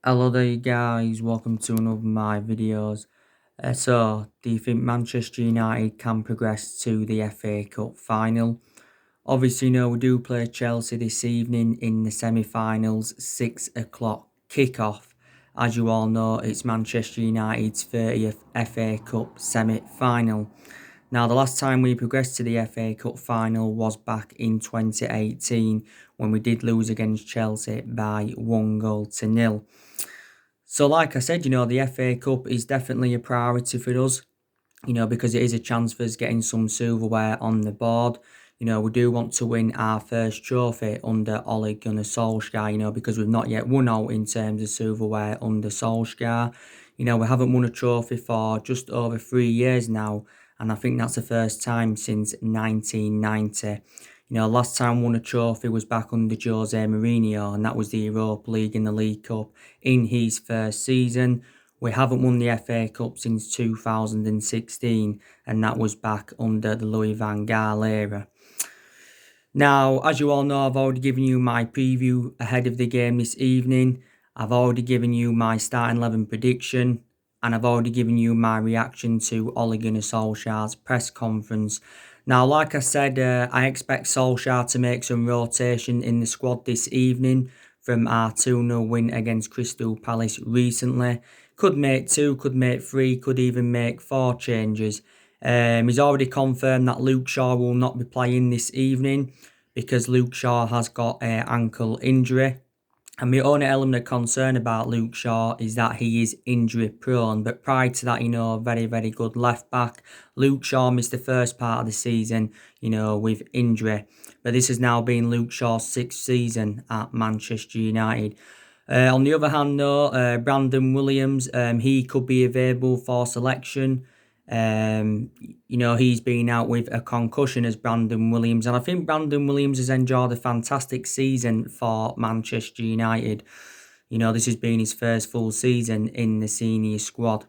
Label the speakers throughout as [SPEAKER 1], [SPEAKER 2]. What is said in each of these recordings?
[SPEAKER 1] Hello there guys, welcome to another of my videos. Do you think Manchester United can progress to the FA Cup final? Obviously, we do play Chelsea this evening in the semi-finals, 6 o'clock kick-off. As you all know, it's Manchester United's 30th FA Cup semi-final. Now, the last time we progressed to the FA Cup final was back in 2018 when we did lose against Chelsea by 1-0. So, like I said, the FA Cup is definitely a priority for us, because it is a chance for us getting some silverware on the board. We do want to win our first trophy under Ole Gunnar Solskjaer, because we've not yet won out in terms of silverware under Solskjaer. We haven't won a trophy for just over 3 years now, and I think that's the first time since 1990. Last time won a trophy was back under Jose Mourinho, and that was the Europa League and the League Cup in his first season. We haven't won the FA Cup since 2016, and that was back under the Louis van Gaal era. Now, as you all know, I've already given you my preview ahead of the game this evening. I've already given you my starting 11 prediction, and I've already given you my reaction to Ole Gunnar Solskjaer's press conference. Now, like I said, I expect Solskjaer to make some rotation in the squad this evening from our 2-0 win against Crystal Palace recently. Could make 2, could make 3, could even make 4 changes. He's already confirmed that Luke Shaw will not be playing this evening because Luke Shaw has got an ankle injury. And my only element of concern about Luke Shaw is that he is injury prone. But prior to that, very, very good left back. Luke Shaw missed the first part of the season, with injury. But this has now been Luke Shaw's 6th season at Manchester United. On the other hand, though, Brandon Williams, he could be available for selection. He's been out with a concussion as Brandon Williams, and I think Brandon Williams has enjoyed a fantastic season for Manchester United. This has been his first full season in the senior squad.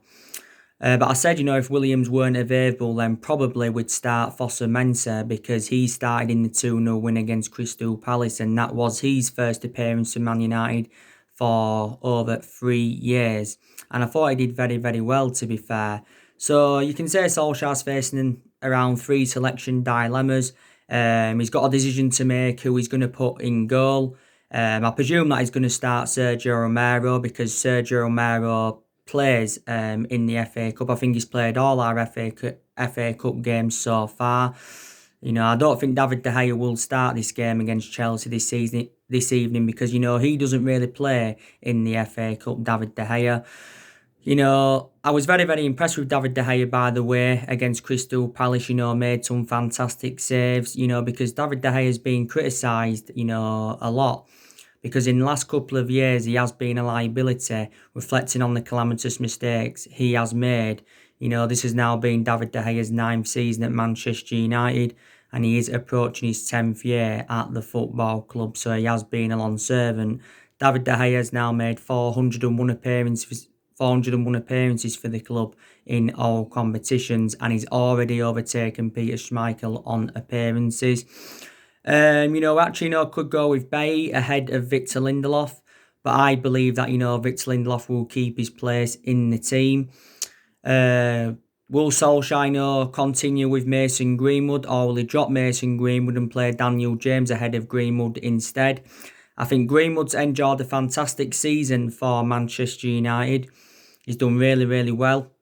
[SPEAKER 1] But I said, if Williams weren't available, then probably we'd start Fossa Mensah because he started in the 2-0 win against Crystal Palace, and that was his first appearance for Man United for over 3 years. And I thought he did very, very well, to be fair. So you can say Solskjaer's facing around 3 selection dilemmas. He's got a decision to make who he's going to put in goal. I presume that he's going to start Sergio Romero because Sergio Romero plays in the FA Cup. I think he's played all our FA Cup games so far. I don't think David De Gea will start this game against Chelsea this evening because, he doesn't really play in the FA Cup, David De Gea. I was very, very impressed with David De Gea, by the way, against Crystal Palace, made some fantastic saves, because David De Gea has been criticised, a lot. Because in the last couple of years, he has been a liability, reflecting on the calamitous mistakes he has made. This has now been David De Gea's 9th season at Manchester United, and he is approaching his 10th year at the football club, so he has been a long servant. David De Gea has now made 401 appearances for the club in all competitions, and he's already overtaken Peter Schmeichel on appearances. Could go with Bailly ahead of Victor Lindelof, but I believe that, Victor Lindelof will keep his place in the team. Will Solskjaer continue with Mason Greenwood, or will he drop Mason Greenwood and play Daniel James ahead of Greenwood instead? I think Greenwood's enjoyed a fantastic season for Manchester United. He's done really, really well.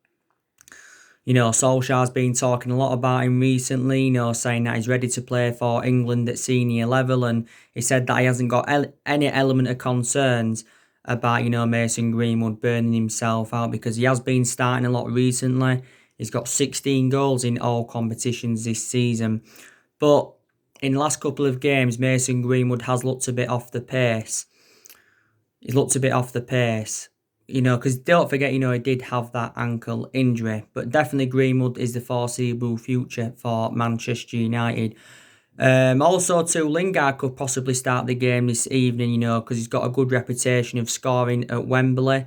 [SPEAKER 1] Solskjaer's been talking a lot about him recently, saying that he's ready to play for England at senior level, and he said that he hasn't got any element of concerns about, Mason Greenwood burning himself out because he has been starting a lot recently. He's got 16 goals in all competitions this season. But in the last couple of games, Mason Greenwood has looked a bit off the pace. Because don't forget, he did have that ankle injury. But definitely Greenwood is the foreseeable future for Manchester United. Also, too, Lingard could possibly start the game this evening, because he's got a good reputation of scoring at Wembley.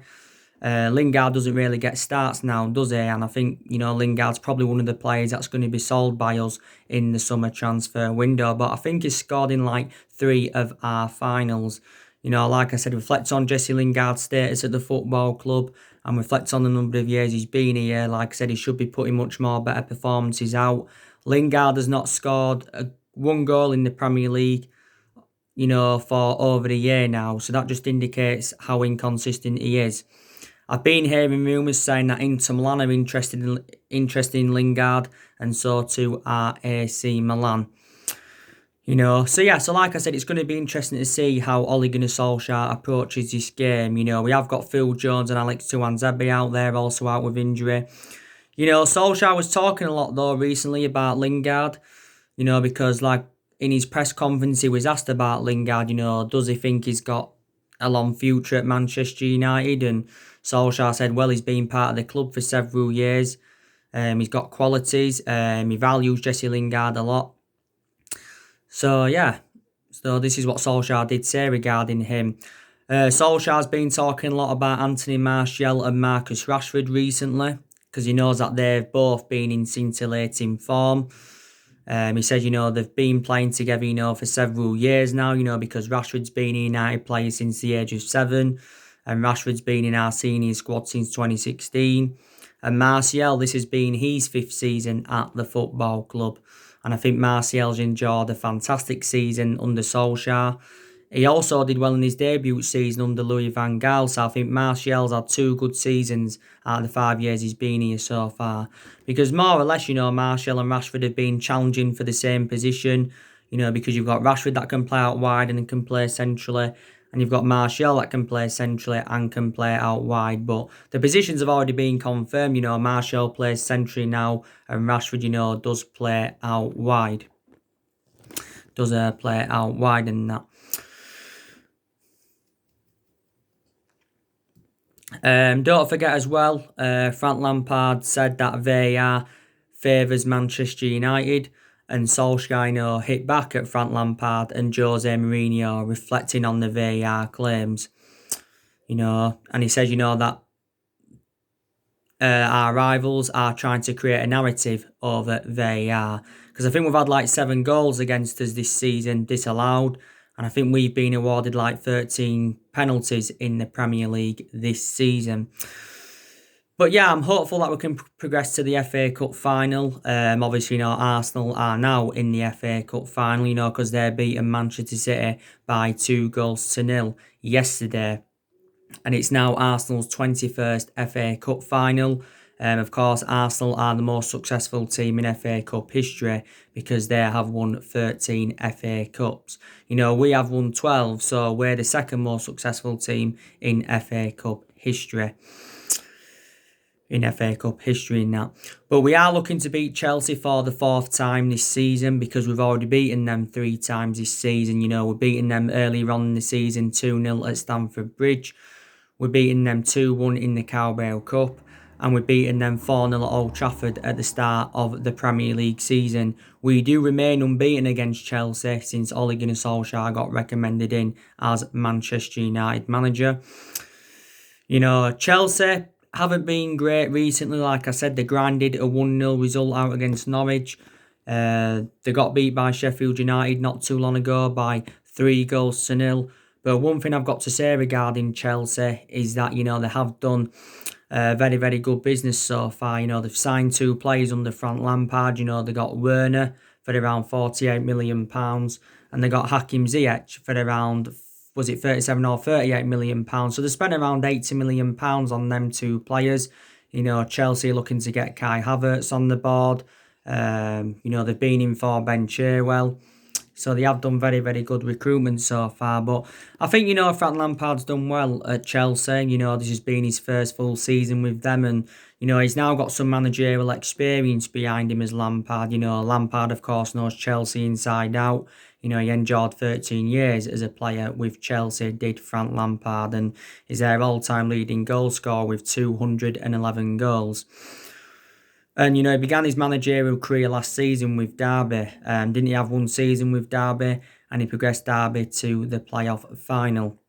[SPEAKER 1] Lingard doesn't really get starts now, does he? And I think, Lingard's probably one of the players that's going to be sold by us in the summer transfer window. But I think he's scored in like 3 of our finals. You know, like I said, reflects on Jesse Lingard's status at the football club and reflects on the number of years he's been here. Like I said, he should be putting much more better performances out. Lingard has not scored one goal in the Premier League, you know, for over a year now. So that just indicates how inconsistent he is. I've been hearing rumours saying that Inter Milan are interested in Lingard, and so too are AC Milan. You know, so yeah, so like I said, it's going to be interesting to see how Ole Gunnar Solskjaer approaches this game. You know, we have got Phil Jones and Alex Tuanzebe out there, also out with injury. You know, Solskjaer was talking a lot though recently about Lingard, you know, because like in his press conference, he was asked about Lingard, you know, does he think he's got a long future at Manchester United? And Solskjaer said, well, he's been part of the club for several years. He's got qualities. He values Jesse Lingard a lot. So, yeah. So, this is what Solskjaer did say regarding him. Solskjaer's been talking a lot about Anthony Martial and Marcus Rashford recently because he knows that they've both been in scintillating form. He said, you know, they've been playing together, you know, for several years now, you know, because Rashford's been a United player since the age of 7 and Rashford's been in our senior squad since 2016. And Martial, this has been his 5th season at the football club. And I think Martial's enjoyed a fantastic season under Solskjaer. He also did well in his debut season under Louis van Gaal, so I think Martial's had 2 good seasons out of the 5 years he's been here so far. Because more or less, you know, Martial and Rashford have been challenging for the same position, you know, because you've got Rashford that can play out wide and can play centrally, and you've got Martial that can play centrally and can play out wide. But the positions have already been confirmed, you know, Martial plays centrally now, and Rashford, you know, does play out wide. Does play out wide and that. Don't forget as well, Frank Lampard said that VAR favours Manchester United, and Solskjaer, you know, hit back at Frank Lampard and Jose Mourinho, reflecting on the VAR claims. You know, and he said, you know, that our rivals are trying to create a narrative over VAR. Because I think we've had like 7 goals against us this season disallowed. And I think we've been awarded like 13 penalties in the Premier League this season. But yeah, I'm hopeful that we can progress to the FA Cup final. Obviously, you know, Arsenal are now in the FA Cup final, you know, because they're beating Manchester City by 2-0 yesterday. And it's now Arsenal's 21st FA Cup final. Of course, Arsenal are the most successful team in FA Cup history because they have won 13 FA Cups. You know, we have won 12, so we're the second most successful team in FA Cup history. In FA Cup history in that. But we are looking to beat Chelsea for the 4th time this season because we've already beaten them 3 times this season. You know, we're beating them earlier on in the season 2-0 at Stamford Bridge. We're beating them 2-1 in the Carabao Cup. And we're beating them 4-0 at Old Trafford at the start of the Premier League season. We do remain unbeaten against Chelsea since Ole Gunnar Solskjaer got recommended in as Manchester United manager. You know, Chelsea haven't been great recently. Like I said, they grinded a 1-0 result out against Norwich. They got beat by Sheffield United not too long ago by 3-0. But one thing I've got to say regarding Chelsea is that, you know, they have done very, very good business so far. You know, they've signed 2 players under Frank Lampard. You know, they got Werner for around £48 million. And they got Hakim Ziyech for around, was it 37 or £38 million? So they spent around £80 million on them 2 players. You know, Chelsea looking to get Kai Havertz on the board. You know, they've been in for Ben Chilwell. So they have done very, very good recruitment so far. But I think, you know, Frank Lampard's done well at Chelsea. You know, this has been his first full season with them. And, you know, he's now got some managerial experience behind him as Lampard. You know, Lampard, of course, knows Chelsea inside out. You know, he enjoyed 13 years as a player with Chelsea, did Frank Lampard. And is their all-time leading goal scorer with 211 goals. And, you know, he began his managerial career last season with Derby. Didn't he have 1 season with Derby? And he progressed Derby to the playoff final.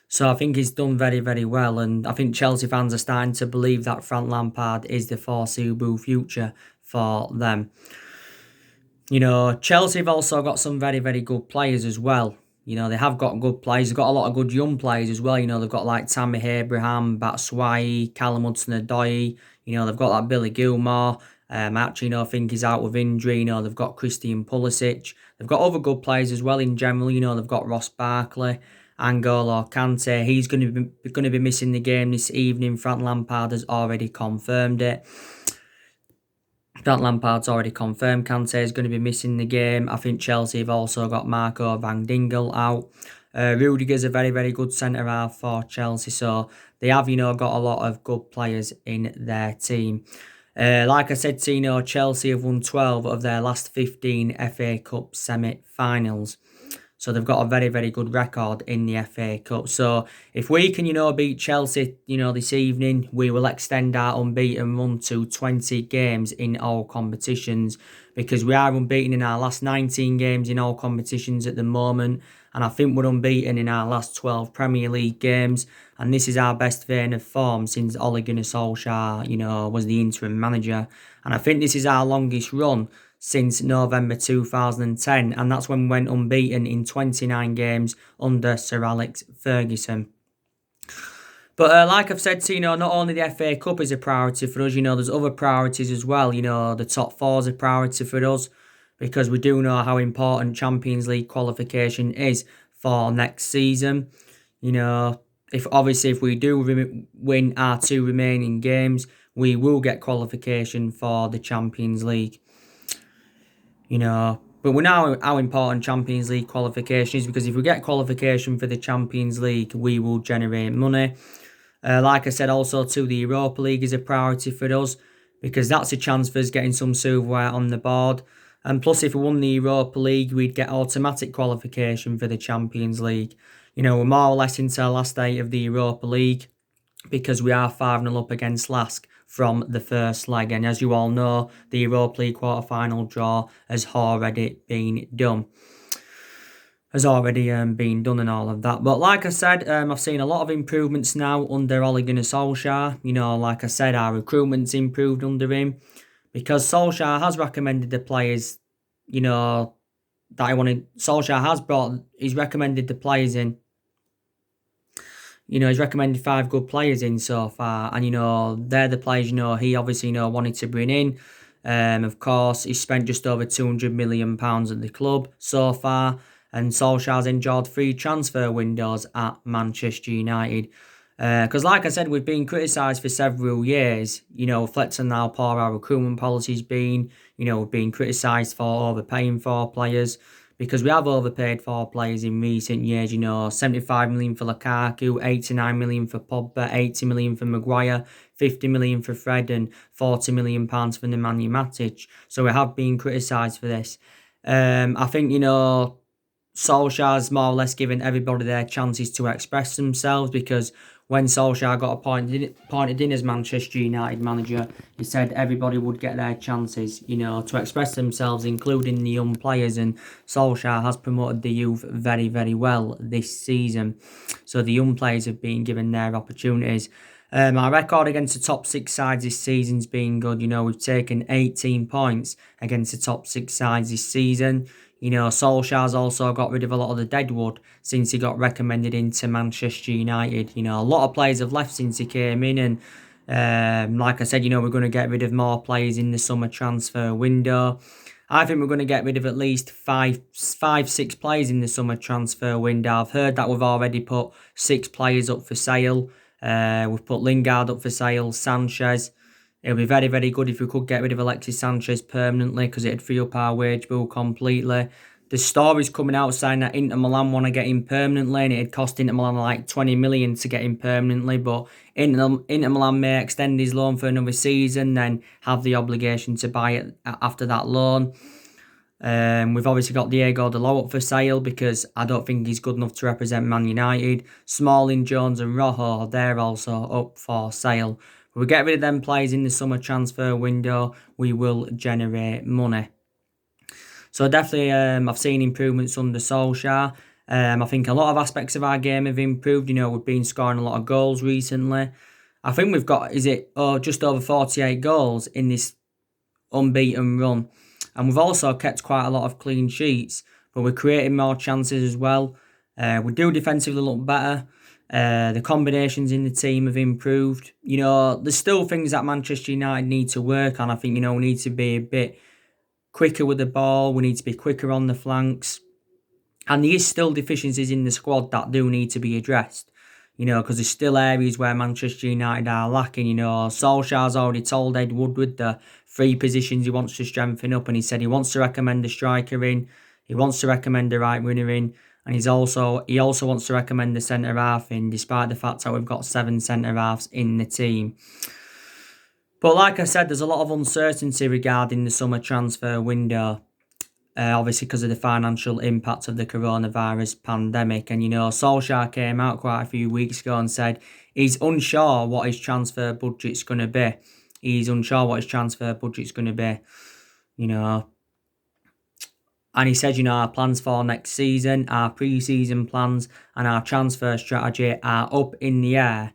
[SPEAKER 1] So I think he's done very, very well. And I think Chelsea fans are starting to believe that Frank Lampard is the foreseeable future for them. You know, Chelsea have also got some very, very good players as well. You know, they have got good players. They've got a lot of good young players as well. You know, they've got like Tammy Abraham, Batshuayi, Callum Hudson-Odoi. You know, they've got like Billy Gilmore. Actually, you know, I think he's out with injury. You know, they've got Christian Pulisic. They've got other good players as well in general. You know, they've got Ross Barkley, N'Golo Kante. He's going to be missing the game this evening. Frank Lampard has already confirmed it. Frank Lampard's already confirmed Kante is going to be missing the game. I think Chelsea have also got Marco van Dingle out. Rudiger's a very, very good centre-half for Chelsea. So they have, you know, got a lot of good players in their team. Like I said, Tino, Chelsea have won 12 of their last 15 FA Cup semi-finals. So they've got a very, very good record in the FA Cup. So if we can, you know, beat Chelsea, you know, this evening, we will extend our unbeaten run to 20 games in all competitions, because we are unbeaten in our last 19 games in all competitions at the moment. And I think we're unbeaten in our last 12 Premier League games. And this is our best vein of form since Ole Gunnar Solskjaer, you know, was the interim manager. And I think this is our longest run since November 2010, and that's when we went unbeaten in 29 games under Sir Alex Ferguson. But like I've said, you know, not only the FA Cup is a priority for us, you know, there's other priorities as well. You know, the top four is a priority for us, because we do know how important Champions League qualification is for next season. You know, if we do win our two remaining games, we will get qualification for the Champions League. You know, but we know how important Champions League qualification is, because if we get qualification for the Champions League, we will generate money. Like I said, also too, the Europa League is a priority for us, because that's a chance for us getting some silverware on the board. And plus, if we won the Europa League, we'd get automatic qualification for the Champions League. You know, we're more or less into our last day of the Europa League, because we are 5-0 up against Lask from the first leg. And as you all know, the Europa League quarter-final draw has already been done. Been done and all of that. But like I said, I've seen a lot of improvements now under Ole Gunnar Solskjaer. You know, like I said, our recruitment's improved under him, because Solskjaer has recommended the players, you know, that he wanted. He's recommended the players in. You know, he's recommended 5 good players in so far. And, you know, they're the players, you know, he obviously, you know, wanted to bring in. Of course, he's spent just over £200 million at the club so far. And Solskjaer's enjoyed 3 transfer windows at Manchester United. Because, like I said, we've been criticised for several years, you know, reflecting how poor our recruitment policy's been. You know, we've been criticised for overpaying for players, because we have overpaid for players in recent years. You know, 75 million for Lukaku, 89 million for Pogba, 80 million for Maguire, 50 million for Fred, and 40 million pounds for Nemanja Matic. So we have been criticised for this. I think, you know, Solskjaer's more or less given everybody their chances to express themselves, because when Solskjaer got appointed in as Manchester United manager, he said everybody would get their chances, you know, to express themselves, including the young players. And Solskjaer has promoted the youth very, very well this season. So the young players have been given their opportunities. Our record against the top 6 sides this season's been good. You know, we've taken 18 points against the top 6 sides this season. You know, Solskjaer's also got rid of a lot of the deadwood since he got recommended into Manchester United. You know, a lot of players have left since he came in, and like I said, you know, we're going to get rid of more players in the summer transfer window. I think we're going to get rid of at least 6 players in the summer transfer window. I've heard that we've already put 6 players up for sale. We've put Lingard up for sale, Sanchez. It would be very, very good if we could get rid of Alexis Sanchez permanently, because it'd free up our wage bill completely. The story's coming out saying that Inter Milan want to get him permanently, and it'd cost Inter Milan like 20 million to get him permanently. But Inter Milan may extend his loan for another season, then have the obligation to buy it after that loan. We've obviously got Diego Dalot up for sale, because I don't think he's good enough to represent Man United. Smalling, Jones and Rojo, they're also up for sale. If we get rid of them players in the summer transfer window, we will generate money. So definitely, I've seen improvements under Solskjaer. I think a lot of aspects of our game have improved. You know, we've been scoring a lot of goals recently. I think we've got, just over 48 goals in this unbeaten run. And we've also kept quite a lot of clean sheets, but we're creating more chances as well. We do defensively look better. The combinations in the team have improved. There's still things that Manchester United need to work on. I think, we need to be a bit quicker with the ball. We need to be quicker on the flanks. And there is still deficiencies in the squad that do need to be addressed. Because there's still areas where Manchester United are lacking. Solskjaer's already told Ed Woodward the 3 positions he wants to strengthen up, and he said he wants to recommend a striker in, he wants to recommend a right winger in, and he also wants to recommend a centre half in, despite the fact that we've got 7 centre halves in the team. But like I said, there's a lot of uncertainty regarding the summer transfer window. Obviously because of the financial impact of the coronavirus pandemic. And, Solskjaer came out quite a few weeks ago and said he's unsure what his transfer budget's going to be. And he said, our plans for next season, our pre-season plans and our transfer strategy are up in the air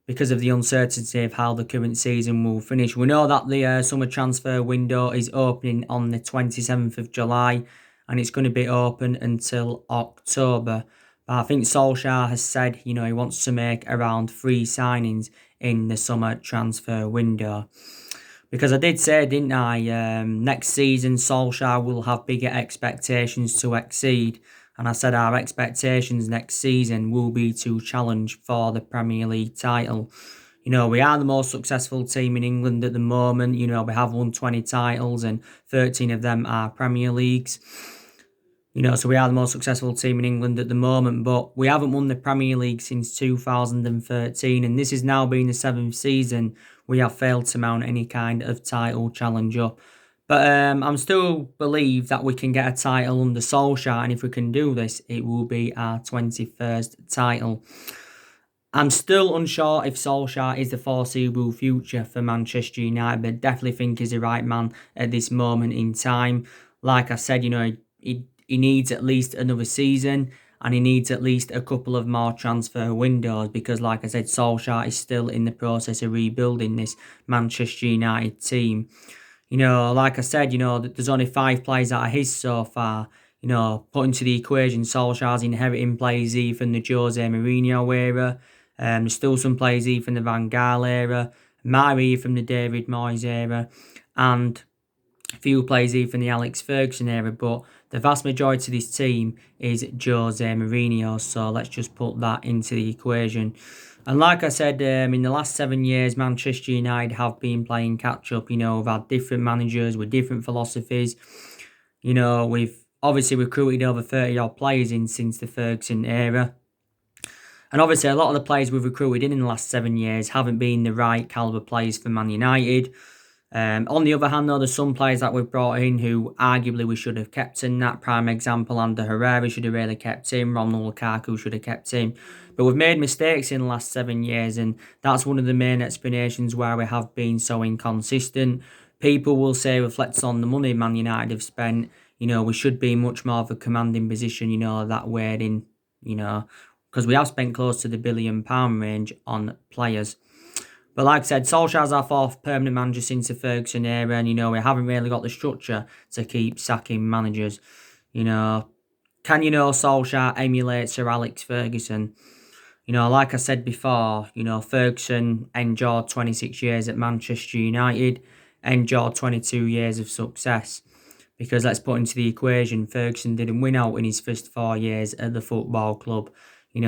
[SPEAKER 1] because of the uncertainty of how the current season will finish. We know that the summer transfer window is opening on the 27th of July and it's going to be open until October. But I think Solskjaer has said, he wants to make around 3 signings in the summer transfer window. Because I did say, didn't I, next season Solskjaer will have bigger expectations to exceed. And I said our expectations next season will be to challenge for the Premier League title. We are the most successful team in England at the moment. We have won 20 titles and 13 of them are Premier Leagues. So we are the most successful team in England at the moment, but we haven't won the Premier League since 2013, and this has now been the 7th season we have failed to mount any kind of title challenge up. But I'm still believe that we can get a title under Solskjaer, and if we can do this, it will be our 21st title. I'm still unsure if Solskjaer is the foreseeable future for Manchester United, but definitely think he's the right man at this moment in time. Like I said, he needs at least another season and he needs at least a couple of more transfer windows because, like I said, Solskjaer is still in the process of rebuilding this Manchester United team. Like I said, there's only 5 players that are his so far. Put into the equation, Solskjaer's inheriting players either from the Jose Mourinho era. There's still some players either from the Van Gaal era, Mari from the David Moyes era, and a few players either from the Alex Ferguson era, but the vast majority of this team is Jose Mourinho, so let's just put that into the equation. And like I said, in the last 7 years, Manchester United have been playing catch-up. We've had different managers with different philosophies. We've obviously recruited over 30-odd players in since the Ferguson era. And obviously, a lot of the players we've recruited in the last 7 years haven't been the right calibre players for Man United. On the other hand, though, there's some players that we've brought in who arguably we should have kept in. That prime example, Ander Herrera should have really kept him. Romelu Lukaku should have kept him. But we've made mistakes in the last 7 years, and that's one of the main explanations why we have been so inconsistent. People will say, reflects on the money Man United have spent, we should be much more of a commanding position, that way in, because we have spent close to the £1 billion range on players. But like I said, Solskjaer's our 4th permanent manager since the Ferguson era, and we haven't really got the structure to keep sacking managers. Can Solskjaer emulate Sir Alex Ferguson? Like I said before, Ferguson endured 26 years at Manchester United, endured 22 years of success. Because let's put into the equation, Ferguson didn't win out in his first 4 years at the football club. We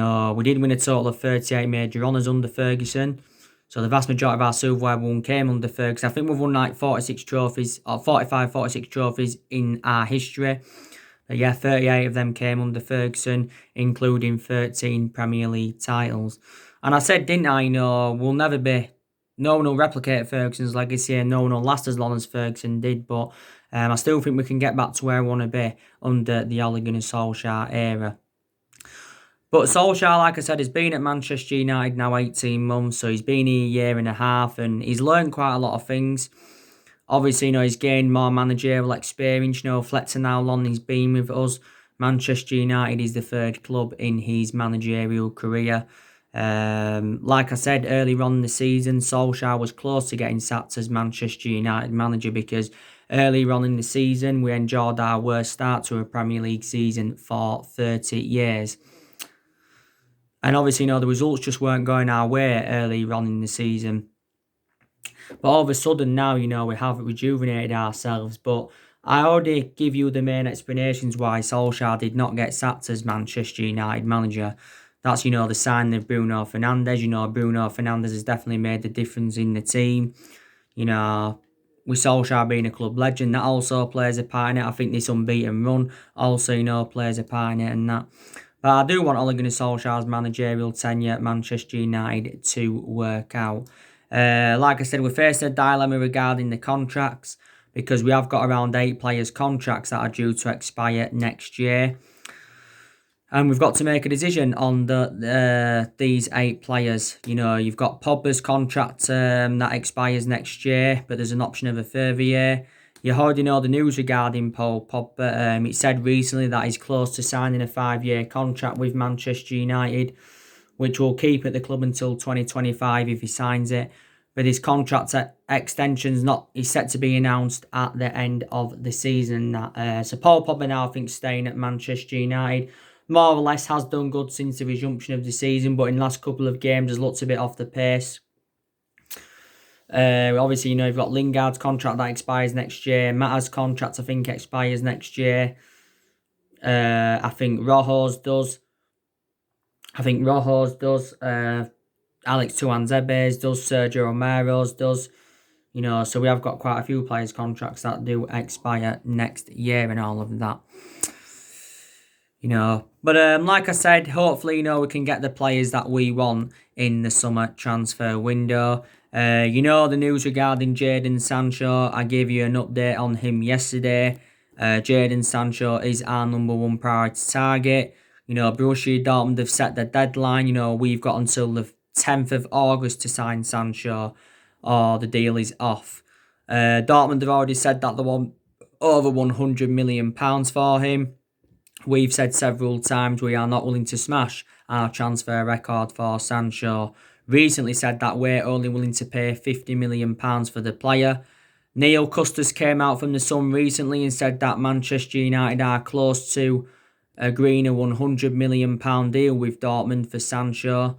[SPEAKER 1] did win a total of 38 major honours under Ferguson. So the vast majority of our silverware won came under Ferguson. I think we've won like 46 trophies, or 46 trophies in our history. But yeah, 38 of them came under Ferguson, including 13 Premier League titles. And I said, didn't I, we'll never be, no one will replicate Ferguson's legacy and no one will last as long as Ferguson did. But I still think we can get back to where we want to be under the Ole Gunnar Solskjaer era. But Solskjaer, like I said, has been at Manchester United now 18 months, so he's been here a year and a half, and he's learned quite a lot of things. Obviously, he's gained more managerial experience, reflecting how long he's been with us. Manchester United is the 3rd club in his managerial career. Like I said, earlier on in the season, Solskjaer was close to getting sacked as Manchester United manager because earlier on in the season, we endured our worst start to a Premier League season for 30 years. And obviously, the results just weren't going our way earlier on in the season. But all of a sudden now, we have rejuvenated ourselves. But I already give you the main explanations why Solskjaer did not get sacked as Manchester United manager. That's, the signing of Bruno Fernandes. Bruno Fernandes has definitely made the difference in the team. With Solskjaer being a club legend, that also plays a part in it. I think this unbeaten run also, plays a part in it and that. But I do want Ole Gunnar Solskjaer's managerial tenure at Manchester United to work out. Like I said, we're facing a dilemma regarding the contracts because we have got around 8 players' contracts that are due to expire next year. And we've got to make a decision on these 8 players. You've got Pogba's contract that expires next year, but there's an option of a further year. You already know the news regarding Paul Pogba. It said recently that he's close to signing a 5-year contract with Manchester United, which will keep at the club until 2025 if he signs it. But his contract extension's is set to be announced at the end of the season. So Paul Pogba now, I think, staying at Manchester United. More or less has done good since the resumption of the season, but in the last couple of games has looked a bit off the pace. Obviously, you've got Lingard's contract that expires next year. Mata's contract, I think, expires next year. I think Rojo's does. Alex Tuanzebe's does. Sergio Romero's does. So we have got quite a few players' contracts that do expire next year and all of that. But like I said, hopefully, we can get the players that we want in the summer transfer window. The news regarding Jadon Sancho. I gave you an update on him yesterday. Jadon Sancho is our number 1 priority target. Borussia Dortmund have set the deadline. We've got until the 10th of August to sign Sancho or the deal is off. Dortmund have already said that they want over £100 million for him. We've said several times we are not willing to smash our transfer record for Sancho. Recently said that we're only willing to pay £50 million for the player. Neil Custis came out from the Sun recently and said that Manchester United are close to agreeing a £100 million deal with Dortmund for Sancho.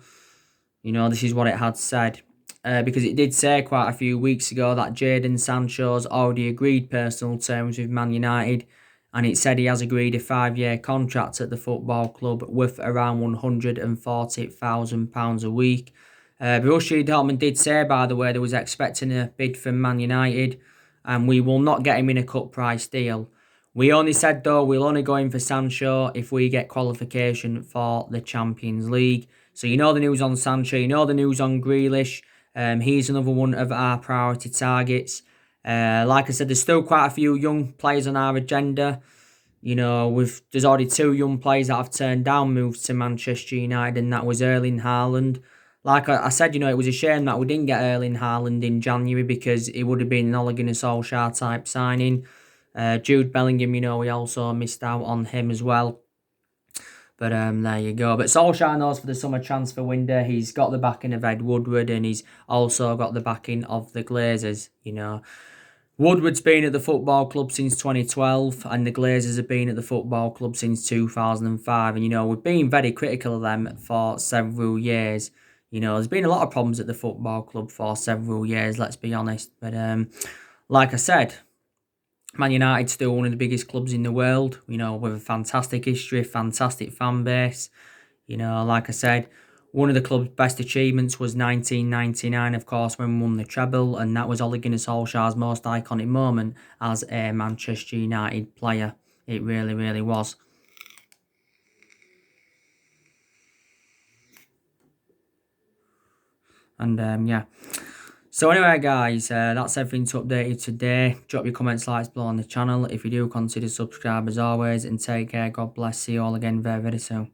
[SPEAKER 1] This is what it had said. Because it did say quite a few weeks ago that Jadon Sancho's already agreed personal terms with Man United. And it said he has agreed a 5-year contract at the football club worth around £140,000 a week. Borussia Dortmund did say, by the way, they was expecting a bid from Man United, and we will not get him in a cut price deal. We only said, though, we'll only go in for Sancho if we get qualification for the Champions League. So the news on Sancho, the news on Grealish. He's another one of our priority targets. Like I said, there's still quite a few young players on our agenda. There's already 2 young players that have turned down moves to Manchester United, and that was Erling Haaland. Like I said, it was a shame that we didn't get Erling Haaland in January because it would have been an Ole Gunnar Solskjaer type signing. Jude Bellingham, we also missed out on him as well. But there you go. But Solskjaer knows for the summer transfer window, he's got the backing of Ed Woodward and he's also got the backing of the Glazers, Woodward's been at the football club since 2012 and the Glazers have been at the football club since 2005. And, we've been very critical of them for several years. There's been a lot of problems at the football club for several years, let's be honest. But like I said, Man United's still one of the biggest clubs in the world, with a fantastic history, fantastic fan base. Like I said, one of the club's best achievements was 1999, of course, when we won the treble, and that was Ole Gunnar Solskjaer's most iconic moment as a Manchester United player. It really, really was. And yeah. So anyway, guys, that's everything to update you today. Drop your comments, likes below on the channel. If you do, consider subscribe as always, and take care. God bless. See you all again very, very soon.